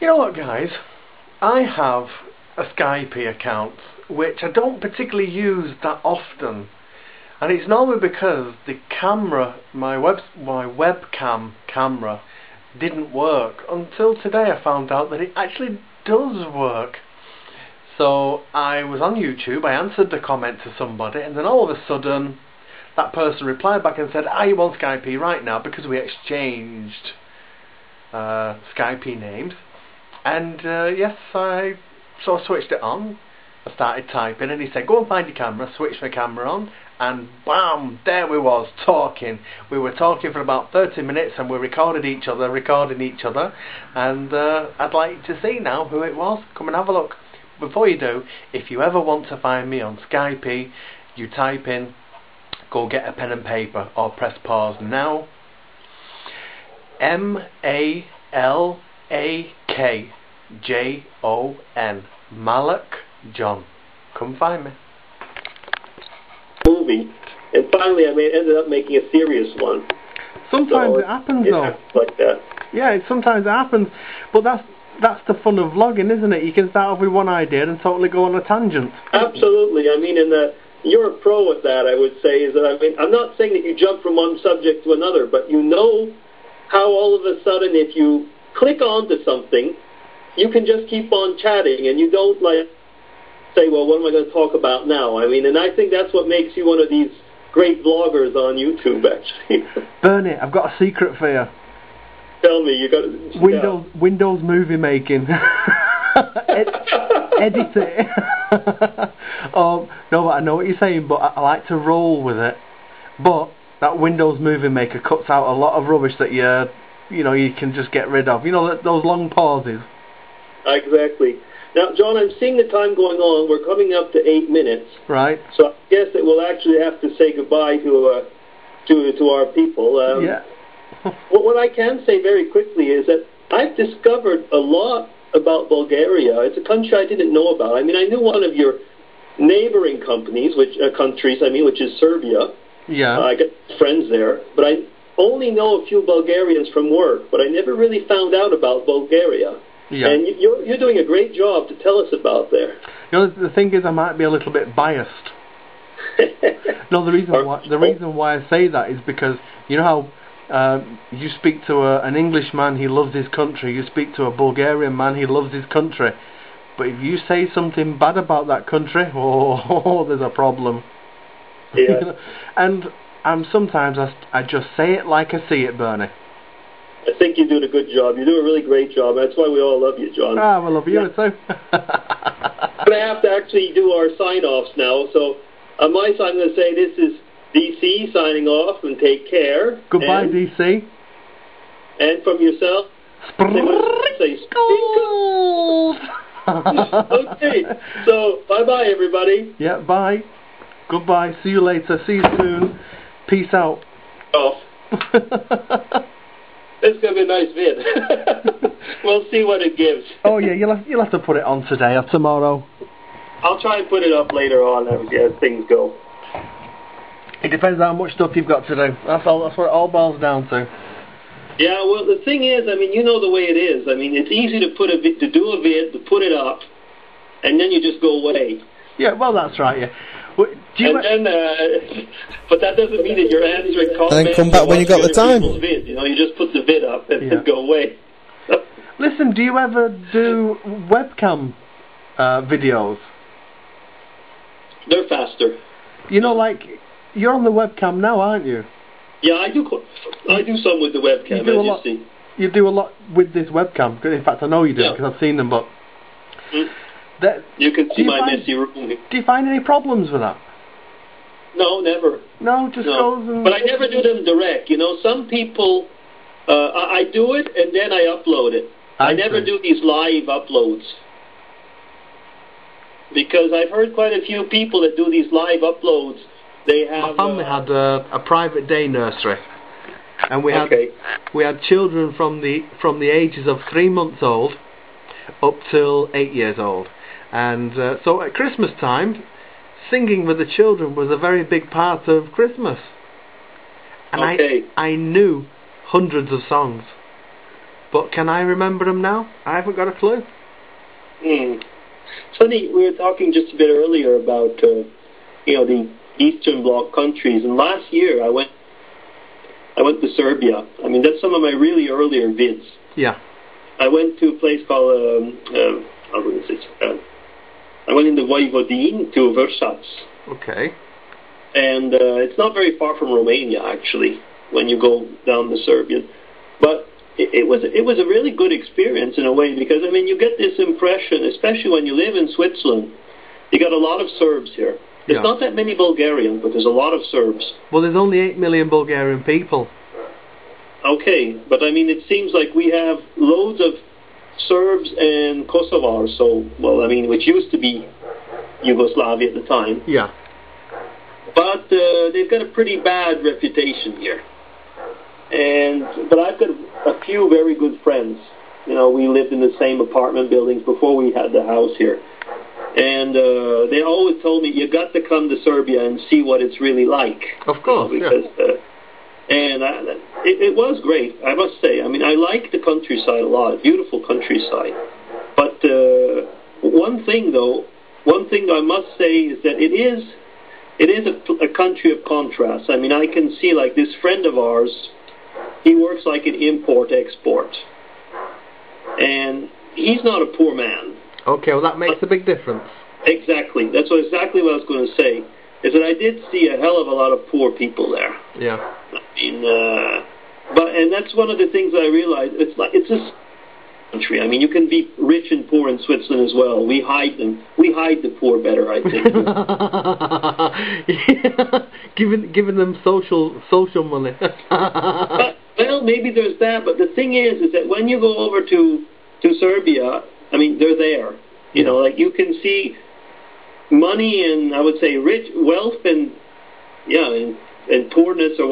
You know what, guys? I have a Skype account which I don't particularly use that often, and it's normally because the camera, my webcam camera, didn't work. Until today I found out that it actually does work. So I was on YouTube, I answered the comment to somebody, and then all of a sudden that person replied back and said, "Are you on Skype right now?" Because we exchanged Skype names. And yes, I switched it on. I started typing, and he said, "Go and find your camera." Switched my camera on, and bam, there we was talking. We were talking for about 30 minutes, and we recording each other, and I'd like to see now who it was. Come and have a look. Before you do, if you ever want to find me on Skype, you type in, go get a pen and paper, or press pause now. malakjon, malakjon. Come find me. Movie, and finally I ended up making a serious one. Sometimes it happens though. Like that. Yeah, sometimes it happens, but that's the fun of vlogging, isn't it? You can start off with one idea and totally go on a tangent. Absolutely. I mean, you're a pro at that, I would say. I'm not saying that you jump from one subject to another, but you know how all of a sudden if you click onto something, you can just keep on chatting, and you don't say, well, what am I going to talk about now? I mean, and I think that's what makes you one of these great vloggers on YouTube, actually. Bernie, I've got a secret for you. Tell me, you got Windows movie making. Edit it. No, but I know what you're saying, but I like to roll with it. But that Windows Movie Maker cuts out a lot of rubbish that you can just get rid of. You know, those long pauses. Exactly. Now, John, I'm seeing the time going on. We're coming up to 8 minutes. Right. So I guess that we'll actually have to say goodbye to our people. Yeah. What I can say very quickly is that I've discovered a lot about Bulgaria. It's a country I didn't know about. I mean, I knew one of your neighboring countries, which is Serbia. Yeah. I got friends there, but I only know a few Bulgarians from work, but I never really found out about Bulgaria. Yeah. And you're doing a great job to tell us about there. You know, the thing is, I might be a little bit biased. No, the reason why I say that is because you know how you speak to an Englishman, he loves his country. You speak to a Bulgarian man, he loves his country. But if you say something bad about that country, there's a problem. Yeah. And sometimes I just say it like I see it, Bernie. I think you're doing a good job. You do a really great job. That's why we all love you, John. Ah, we love you too. But I have to actually do our sign-offs now. So on my side, I'm going to say this is DC signing off, and take care. Goodbye, DC. And from yourself, say Sprinkles. Okay, so bye-bye, everybody. Yeah, bye. Goodbye. See you later. See you soon. Peace out. Off. It's going to be a nice vid. We'll see what it gives. Oh yeah, you'll have to put it on today or tomorrow. I'll try and put it up later on as things go. It depends how much stuff you've got to do. That's what it all boils down to. Yeah, well, the thing is, I mean, you know the way it is. I mean, it's easy to do a vid, to put it up, and then you just go away. Yeah, well, that's right. Yeah. But that doesn't mean that you're answering comments. And then come back when you got the time. Vid. You know, you just put the vid up and then go away. Listen, do you ever do webcam videos? They're faster. You know, like, you're on the webcam now, aren't you? Yeah, I do some with the webcam, as you see. You do a lot with this webcam. In fact, I know you do, because I've seen them, but... You can see my messy room. Do you find any problems with that? No, never. No, just goes and... But I never do them direct. You know, some people... I do it, and then I upload it. I never do these live uploads. Because I've heard quite a few people that do these live uploads. They have... My family had a private day nursery, and we had children from the ages of 3 months old up till 8 years old, and so at Christmas time, singing with the children was a very big part of Christmas, and I knew hundreds of songs. but can I remember them now? I haven't got a clue. Funny, we were talking just a bit earlier about the Eastern Bloc countries, and last year I went to Serbia. I mean, that's some of my really earlier vids. Yeah. I went to a place called I went into Vojvodine to Vršac. Okay. And it's not very far from Romania, actually, when you go down the Serbian. But it was a really good experience in a way, because, I mean, you get this impression, especially when you live in Switzerland, you got a lot of Serbs here. There's not that many Bulgarians, but there's a lot of Serbs. Well, there's only 8 million Bulgarian people. Okay, but I mean, it seems like we have loads of Serbs and Kosovars, which used to be Yugoslavia at the time. Yeah. But they've got a pretty bad reputation here. But I've got a few very good friends. You know, we lived in the same apartment buildings before we had the house here. And they always told me, you got to come to Serbia and see what it's really like. Of course, it was great, I must say. I mean, I like the countryside a lot, beautiful countryside. But one thing I must say is that it is a country of contrasts. I mean, I can see, like, this friend of ours, he works like an import-export. And he's not a poor man. Okay, well, that makes a big difference. Exactly. That's exactly what I was going to say, is that I did see a hell of a lot of poor people there. Yeah. I mean, and that's one of the things I realized. It's a country. I mean, you can be rich and poor in Switzerland as well. We hide them. We hide the poor better, I think. Giving them social money. Well, maybe there's that. But the thing is that when you go over to Serbia, I mean, they're there. You know, like, you can see money and, I would say, wealth and poorness or